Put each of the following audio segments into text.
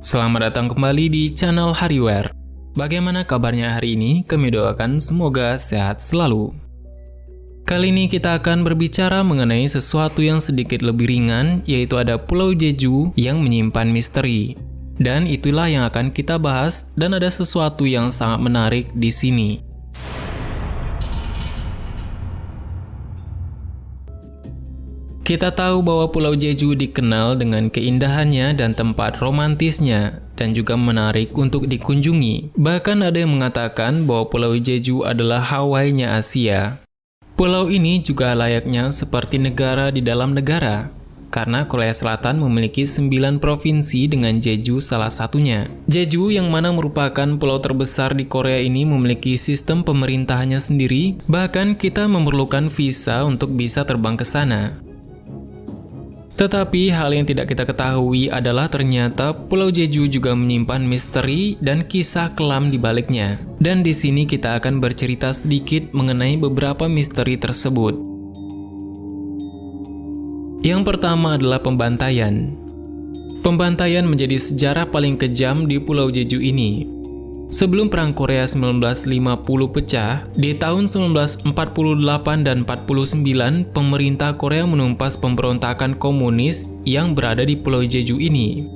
Selamat datang kembali di channel Hariware. Bagaimana kabarnya hari ini? Kami doakan semoga sehat selalu. Kali ini kita akan berbicara mengenai sesuatu yang sedikit lebih ringan, yaitu ada Pulau Jeju yang menyimpan misteri. Dan itulah yang akan kita bahas, dan ada sesuatu yang sangat menarik di sini. Kita tahu bahwa Pulau Jeju dikenal dengan keindahannya dan tempat romantisnya, dan juga menarik untuk dikunjungi. Bahkan ada yang mengatakan bahwa Pulau Jeju adalah Hawaii-nya Asia. Pulau ini juga layaknya seperti negara di dalam negara, karena Korea Selatan memiliki 9 provinsi dengan Jeju salah satunya. Jeju yang mana merupakan pulau terbesar di Korea ini memiliki sistem pemerintahannya sendiri, bahkan kita memerlukan visa untuk bisa terbang ke sana. Tetapi hal yang tidak kita ketahui adalah ternyata Pulau Jeju juga menyimpan misteri dan kisah kelam di baliknya. Dan di sini kita akan bercerita sedikit mengenai beberapa misteri tersebut. Yang pertama adalah pembantaian. Pembantaian menjadi sejarah paling kejam di Pulau Jeju ini. Sebelum Perang Korea 1950 pecah, di tahun 1948 dan 49, pemerintah Korea menumpas pemberontakan komunis yang berada di Pulau Jeju ini.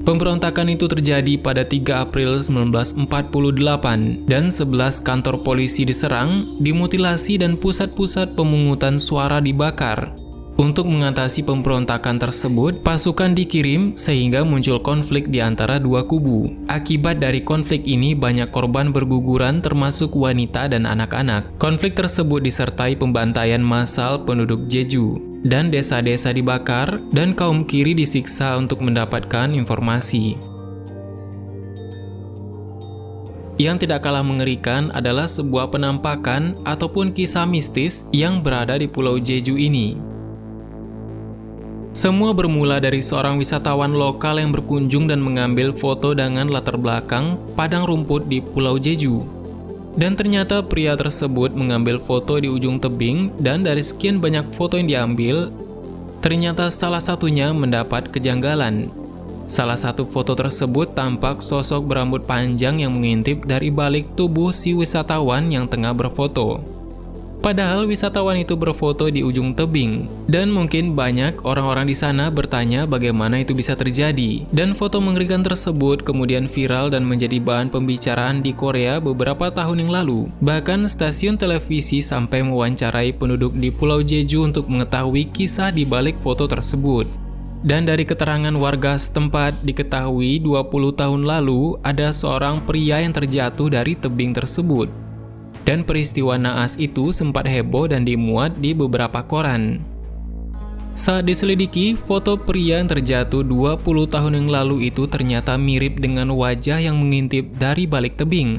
Pemberontakan itu terjadi pada 3 April 1948, dan 11 kantor polisi diserang, dimutilasi dan pusat-pusat pemungutan suara dibakar. Untuk mengatasi pemberontakan tersebut, pasukan dikirim sehingga muncul konflik di antara dua kubu. Akibat dari konflik ini, banyak korban berguguran termasuk wanita dan anak-anak. Konflik tersebut disertai pembantaian massal penduduk Jeju, dan desa-desa dibakar, dan kaum kiri disiksa untuk mendapatkan informasi. Yang tidak kalah mengerikan adalah sebuah penampakan ataupun kisah mistis yang berada di Pulau Jeju ini. Semua bermula dari seorang wisatawan lokal yang berkunjung dan mengambil foto dengan latar belakang padang rumput di Pulau Jeju. Dan ternyata pria tersebut mengambil foto di ujung tebing, dan dari sekian banyak foto yang diambil, ternyata salah satunya mendapat kejanggalan. Salah satu foto tersebut tampak sosok berambut panjang yang mengintip dari balik tubuh si wisatawan yang tengah berfoto. Padahal wisatawan itu berfoto di ujung tebing, dan mungkin banyak orang-orang di sana bertanya bagaimana itu bisa terjadi. Dan foto mengerikan tersebut kemudian viral dan menjadi bahan pembicaraan di Korea beberapa tahun yang lalu. Bahkan stasiun televisi sampai mewawancarai penduduk di Pulau Jeju untuk mengetahui kisah di balik foto tersebut. Dan dari keterangan warga setempat diketahui 20 tahun lalu ada seorang pria yang terjatuh dari tebing tersebut. Dan peristiwa naas itu sempat heboh dan dimuat di beberapa koran. Saat diselidiki, foto pria yang terjatuh 20 tahun yang lalu itu ternyata mirip dengan wajah yang mengintip dari balik tebing.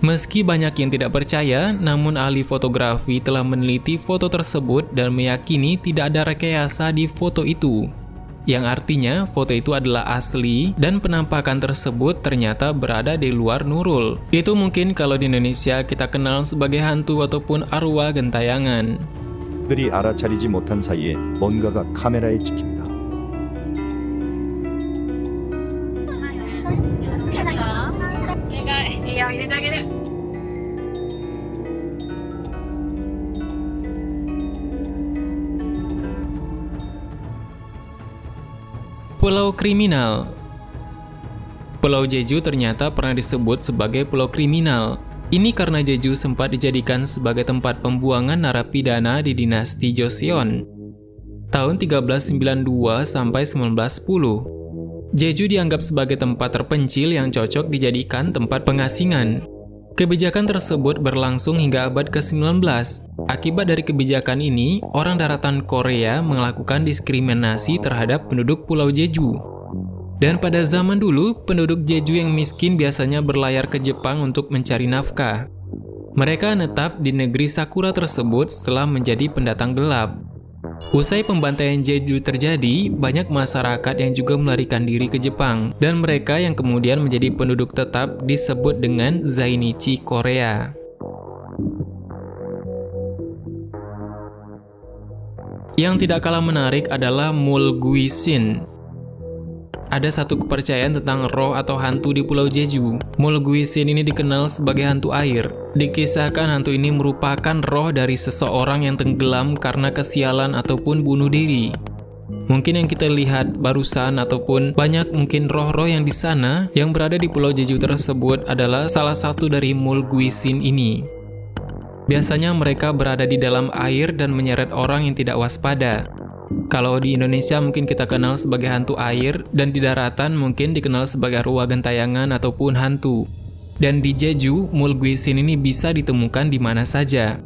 Meski banyak yang tidak percaya, namun ahli fotografi telah meneliti foto tersebut dan meyakini tidak ada rekayasa di foto itu. Yang artinya foto itu adalah asli dan penampakan tersebut ternyata berada di luar nurul. Itu mungkin kalau di Indonesia kita kenal sebagai hantu ataupun arwah gentayangan. 들이 알아차리지 못한 사이에 뭔가가 카메라에 찍힙니다. Pulau kriminal. Pulau Jeju ternyata pernah disebut sebagai pulau kriminal. Ini karena Jeju sempat dijadikan sebagai tempat pembuangan narapidana di dinasti Joseon tahun 1392 sampai 1910. Jeju dianggap sebagai tempat terpencil yang cocok dijadikan tempat pengasingan. Kebijakan tersebut berlangsung hingga abad ke-19. Akibat dari kebijakan ini, orang daratan Korea melakukan diskriminasi terhadap penduduk Pulau Jeju. Dan pada zaman dulu, penduduk Jeju yang miskin biasanya berlayar ke Jepang untuk mencari nafkah. Mereka menetap di negeri Sakura tersebut setelah menjadi pendatang gelap. Usai pembantaian Jeju terjadi, banyak masyarakat yang juga melarikan diri ke Jepang, dan mereka yang kemudian menjadi penduduk tetap disebut dengan Zainichi Korea. Yang tidak kalah menarik adalah Mulguisin. ada satu kepercayaan tentang roh atau hantu di Pulau Jeju. Mulguisin ini dikenal sebagai hantu air. Dikisahkan hantu ini merupakan roh dari seseorang yang tenggelam karena kesialan ataupun bunuh diri. Mungkin yang kita lihat barusan ataupun banyak mungkin roh-roh yang di sana yang berada di Pulau Jeju tersebut adalah salah satu dari Mulguisin ini. Biasanya mereka berada di dalam air dan menyeret orang yang tidak waspada. Kalau di Indonesia mungkin kita kenal sebagai hantu air, dan di daratan mungkin dikenal sebagai arwah gentayangan ataupun hantu. Dan di Jeju, Mulguisin ini bisa ditemukan di mana saja.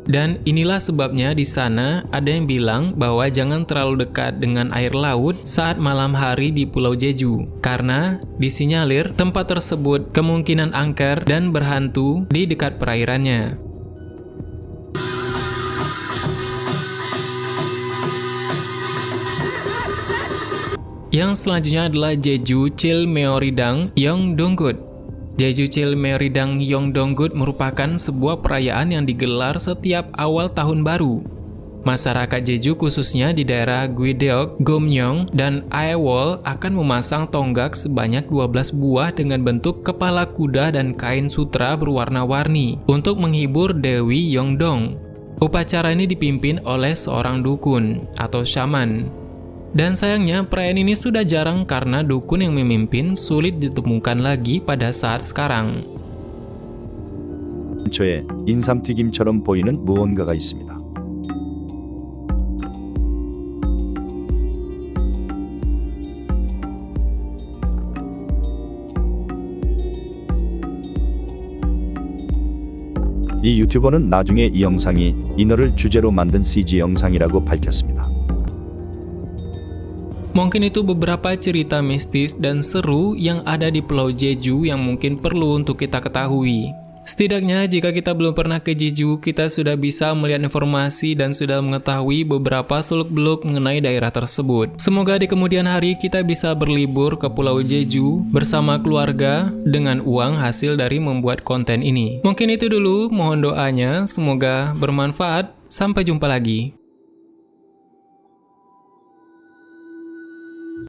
Dan inilah sebabnya di sana ada yang bilang bahwa jangan terlalu dekat dengan air laut saat malam hari di Pulau Jeju. Karena disinyalir tempat tersebut kemungkinan angker dan berhantu di dekat perairannya. Yang selanjutnya adalah Jeju Chilmeoridang Yeongdonggut. Jeju Chilmeoridang Yeongdonggut merupakan sebuah perayaan yang digelar setiap awal tahun baru. Masyarakat Jeju khususnya di daerah Gwideok, Gomyeong, dan Aewol akan memasang tonggak sebanyak 12 buah dengan bentuk kepala kuda dan kain sutra berwarna-warni untuk menghibur Dewi Yeongdong. Upacara ini dipimpin oleh seorang dukun atau shaman. Dan sayangnya perayaan ini sudah jarang karena dukun yang memimpin sulit ditemukan lagi pada saat sekarang. 근처에 인삼튀김처럼 보이는 무언가가 있습니다. 이 유튜버는 나중에 이 영상이 인어를 주제로 만든 CG 영상이라고 밝혔습니다. Mungkin itu beberapa cerita mistis dan seru yang ada di Pulau Jeju yang mungkin perlu untuk kita ketahui. Setidaknya jika kita belum pernah ke Jeju, kita sudah bisa melihat informasi dan sudah mengetahui beberapa seluk-beluk mengenai daerah tersebut. Semoga di kemudian hari kita bisa berlibur ke Pulau Jeju bersama keluarga dengan uang hasil dari membuat konten ini. Mungkin itu dulu, mohon doanya, semoga bermanfaat. Sampai jumpa lagi.